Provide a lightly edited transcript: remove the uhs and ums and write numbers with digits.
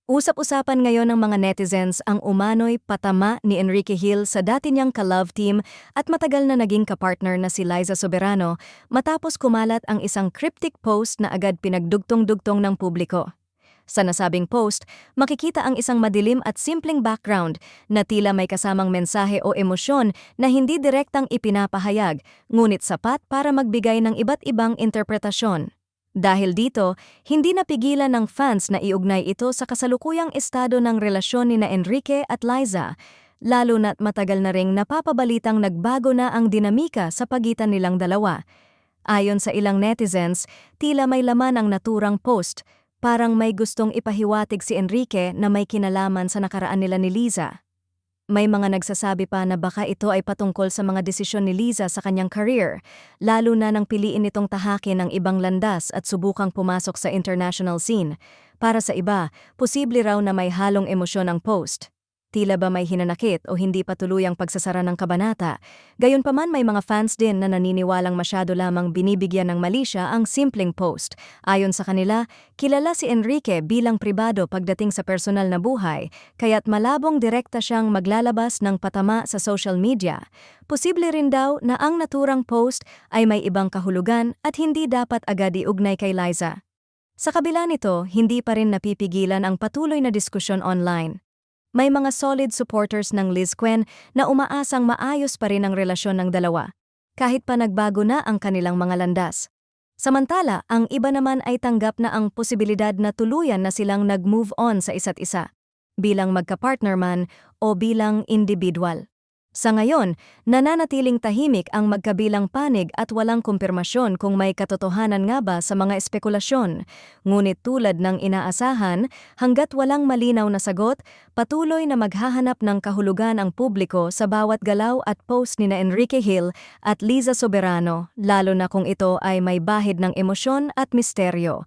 Usap-usapan ngayon ng mga netizens ang umano'y patama ni Enrique Hill sa dati niyang ka-love team at matagal na naging kapartner na si Liza Soberano matapos kumalat ang isang cryptic post na agad pinagdugtong-dugtong ng publiko. Sa nasabing post, makikita ang isang madilim at simpleng background na tila may kasamang mensahe o emosyon na hindi direktang ipinapahayag, ngunit sapat para magbigay ng iba't ibang interpretasyon. Dahil dito, hindi napigilan ng fans na iugnay ito sa kasalukuyang estado ng relasyon ni na Enrique at Liza, lalo na't matagal na ring napapabalitang nagbago na ang dinamika sa pagitan nilang dalawa. Ayon sa ilang netizens, tila may laman ang naturang post, parang may gustong ipahiwatig si Enrique na may kinalaman sa nakaraan nila ni Liza. May mga nagsasabi pa na baka ito ay patungkol sa mga desisyon ni Liza sa kanyang career, lalo na nang piliin nitong tahakin ang ibang landas at subukang pumasok sa international scene. Para sa iba, posible raw na may halong emosyon ang post. Tila ba may hinanakit o hindi pa tuluyang pagsasara ng kabanata. Gayunpaman may mga fans din na naniniwalang masyado lamang binibigyan ng mali siya ang simpleng post. Ayon sa kanila, kilala si Enrique bilang pribado pagdating sa personal na buhay, kaya't malabong direkta siyang maglalabas ng patama sa social media. Posible rin daw na ang naturang post ay may ibang kahulugan at hindi dapat agad iugnay kay Liza. Sa kabila nito, hindi pa rin napipigilan ang patuloy na diskusyon online. May mga solid supporters ng Liz Quen na umaasang maayos pa rin ang relasyon ng dalawa, kahit pa nagbago na ang kanilang mga landas. Samantala, ang iba naman ay tanggap na ang posibilidad na tuluyan na silang nag-move on sa isa't isa, bilang magka-partner man o bilang individual. Sa ngayon, nananatiling tahimik ang magkabilang panig at walang kumpirmasyon kung may katotohanan nga ba sa mga espekulasyon. Ngunit tulad ng inaasahan, hanggat walang malinaw na sagot, patuloy na maghahanap ng kahulugan ang publiko sa bawat galaw at post ni na Enrique Hill at Liza Soberano, lalo na kung ito ay may bahid ng emosyon at misteryo.